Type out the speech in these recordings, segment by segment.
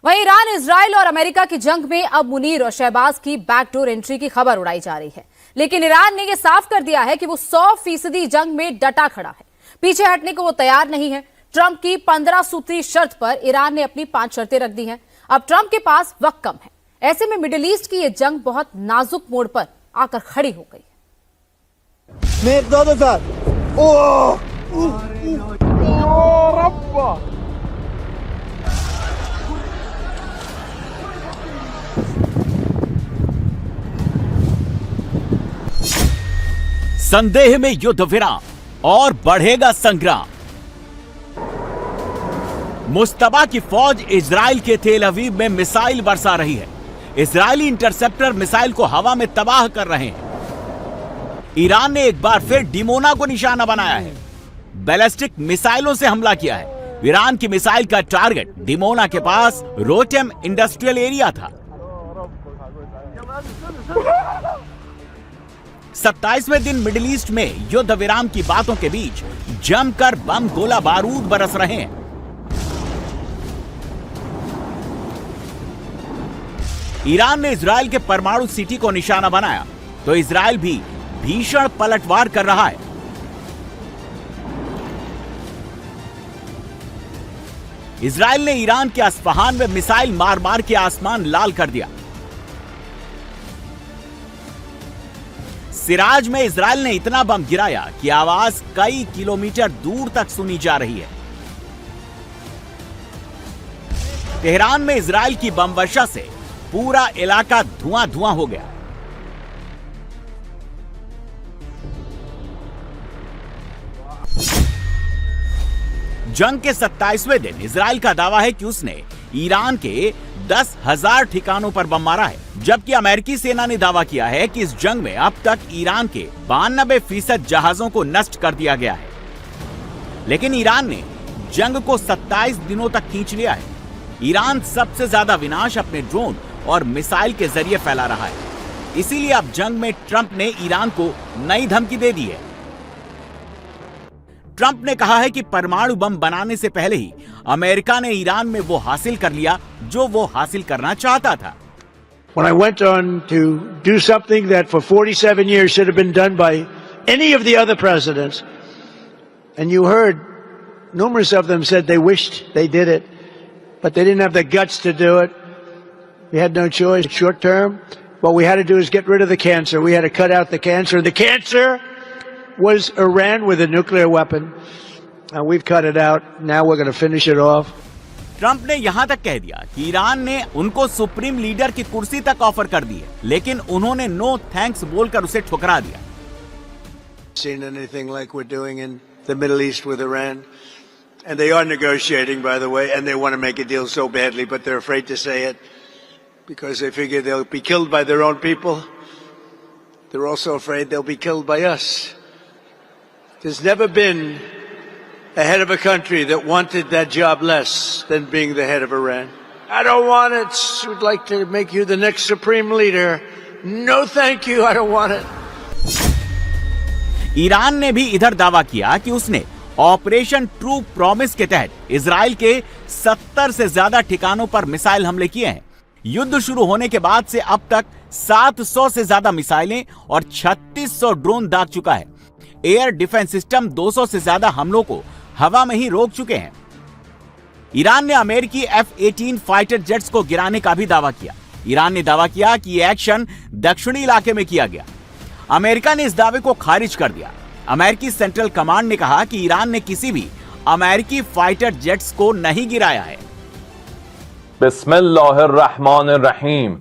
वहीं Iran, Israel और America की जंग में अब मुनीर और शहबाज की बैकडोर एंट्री की खबर उड़ाई जा रही है। लेकिन ईरान ने यह साफ कर दिया है कि वो 100% जंग में डटा खड़ा है, पीछे हटने को वो तैयार नहीं है। ट्रंप की 15 सूत्री शर्त पर ईरान ने अपनी 5 शर्तें रख दी हैं। अब ट्रंप के पास वक्त कम है, ऐसे में मिडिल ईस्ट की यह जंग बहुत नाजुक मोड़ पर आकर खड़ी हो गई है। संदेह में युद्ध विराम और बढ़ेगा संग्राम। मुस्तबा की फौज इजराइल के तेल अवीव में मिसाइल बरसा रही है। इजरायली इंटरसेप्टर मिसाइल को हवा में तबाह कर रहे हैं। ईरान ने एक बार फिर डिमोना को निशाना बनाया है, बैलिस्टिक मिसाइलों से हमला किया है। ईरान की मिसाइल का टारगेट डिमोना के पास रोटेम इंडस्ट्रियल एरिया था। 27वें दिन मिडिल ईस्ट में युद्ध विराम की बातों के बीच जमकर बम गोला बारूद बरस रहे हैं। ईरान ने इजराइल के परमाणु सिटी को निशाना बनाया तो इजराइल भी भीषण पलटवार कर रहा है। इजराइल ने ईरान के अस्फहान में मिसाइल मार मार के आसमान लाल कर दिया। सिराज में इजराइल ने इतना बम गिराया कि आवाज कई किलोमीटर दूर तक सुनी जा रही है। तेहरान में इजराइल की बम वर्षा से पूरा इलाका धुआं धुआं हो गया। जंग के 27वें दिन इजराइल का दावा है कि उसने ईरान के 10,000 ठिकानों पर बम मारा है, जबकि अमेरिकी सेना ने दावा किया है कि इस जंग में अब तक ईरान के 92% जहाजों को नष्ट कर दिया गया है। लेकिन ईरान ने जंग को 27 दिनों तक खींच लिया है। ईरान सबसे ज्यादा विनाश अपने ड्रोन और मिसाइल के जरिए फैला रहा है। इसीलिए अब जंग में ट्रंप ने ईरान को नई धमकी दे दी है। ट्रंप ने कहा है कि परमाणु बम बनाने से पहले ही अमेरिका ने ईरान में वो हासिल कर लिया जो वो हासिल करना चाहता था। When I went on to do something that for 47 years should have been done by any of the other presidents, and you heard numerous of them said they wished they did it, but they didn't have the guts to do it. We had no choice. Short term, what we had to do is get rid of the cancer. We had to cut out the cancer. The cancer was Iran with a nuclear weapon, and we've cut it out. Now we're going to finish it off. Trump ने यहां तक कह दिया कि Iran ने उनको supreme leader की कुर्सी तक ऑफर कर दी है, लेकिन उन्होंने नो थैंक्स बोलकर उसे ठुकरा दिया। Seen anything like we're doing in the Middle East with Iran, and they are negotiating, by the way, and they want to make a deal so badly, but they're afraid to say it because they figure they'll be killed by their own people. They're also afraid they'll be killed by us. There's never been a head of a country that wanted that job less than being the head of Iran. I don't want it. We'd like to make you the next supreme leader. No, thank you. I don't want it. Iran ने भी इधर दावा किया कि उसने operation true promise के तहत Israel के 70 से ज्यादा ठिकानों पर मिसाइल हमले किए हैं। युद्ध शुरू होने के बाद से अब तक 700 से ज्यादा मिसाइलें और 3600 ड्रोन दाग चुका है। एयर डिफेंस सिस्टम 200 से ज्यादा हमलों को हवा में ही रोक चुके हैं। ईरान ने अमेरिकी F-18 फाइटर जेट्स को गिराने का भी दावा किया। ईरान ने दावा किया कि यह एक्शन दक्षिणी इलाके में किया गया। अमेरिका ने इस दावे को खारिज कर दिया। अमेरिकी सेंट्रल कमांड ने कहा कि ईरान ने किसी भी अमेरिकी फाइटर जेट्स को नहीं गिराया है। बिस्मिल्लाहिर्रहमानिर्रहीम।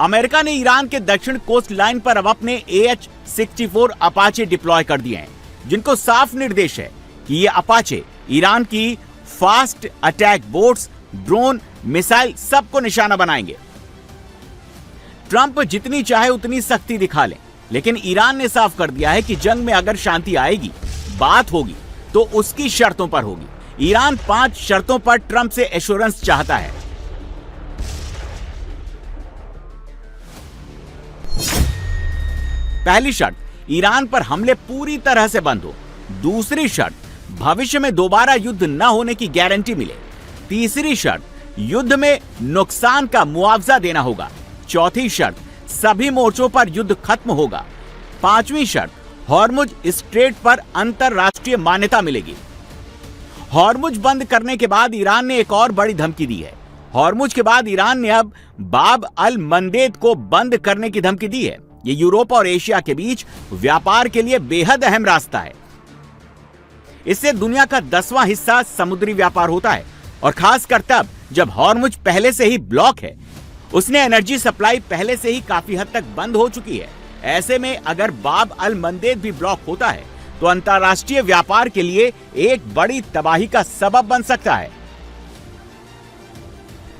अमेरिका ने ईरान के दक्षिण कोस्ट लाइन पर अब अपने AH-64 अपाचे डिप्लॉय कर दिए हैं, जिनको साफ निर्देश है कि ये अपाचे ईरान की fast attack boats, drone, missile सबको निशाना बनाएंगे। ट्रंप जितनी चाहे उतनी सख्ती दिखा लें, लेकिन ईरान ने साफ कर दिया है कि जंग में अगर शांति आएगी, बात होगी, तो उसकी शर्तों पर होगी। ईरान 5 शर्तों पर ट्रंप से एश्योरेंस चाहता है। पहली शर्त, ईरान पर हमले पूरी तरह से बंद हो। दूसरी शर्त, भविष्य में दोबारा युद्ध न होने की गारंटी मिले। तीसरी शर्त, युद्ध में नुकसान का मुआवजा देना होगा। चौथी शर्त, सभी मोर्चों पर युद्ध खत्म होगा। पांचवी शर्त, हॉर्मुज स्ट्रेट पर अंतरराष्ट्रीय मान्यता मिलेगी। हॉर्मुज बंद करने के बाद ईरान ने एक और बड़ी धमकी दी है। हॉर्मुज के बाद ईरान ने अब बाब अल मंदेब को बंद करने की धमकी दी है। ये यूरोप और एशिया के बीच व्यापार के लिए बेहद अहम रास्ता है। इससे दुनिया का 10वां हिस्सा समुद्री व्यापार होता है, और खासकर तब जब हॉर्मुज पहले से ही ब्लॉक है। उसने एनर्जी सप्लाई पहले से ही काफी हद तक बंद हो चुकी है। ऐसे में अगर बाब अल मंदेब भी ब्लॉक होता है तो अंतरराष्ट्रीय व्यापार के लिए एक बड़ी तबाही का सबब बन सकता है।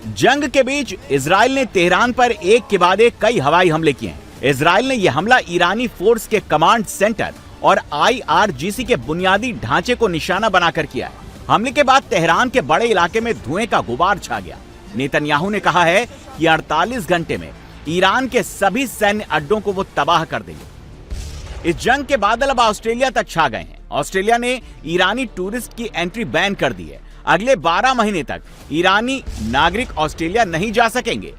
जंग के बीच इजराइल ने तेहरान पर एक के बाद एक कई हवाई हमले किए हैं। इजराइल ने यह हमला ईरानी फोर्स के कमांड सेंटर और IRGC के बुनियादी ढांचे को निशाना बनाकर किया है। हमले के बाद तेहरान के बड़े इलाके में धुएं का गुबार छा गया। नेतन्याहू ने कहा है कि 48 घंटे में ईरान के सभी सैन्य अड्डों को वो तबाह कर देंगे। इस जंग के बादल अब ऑस्ट्रेलिया तक छा गए हैं। ऑस्ट्रेलिया ने ईरानी टूरिस्ट की एंट्री बैन कर दी है। अगले 12 महीने तक ईरानी नागरिक ऑस्ट्रेलिया नहीं जा सकेंगे।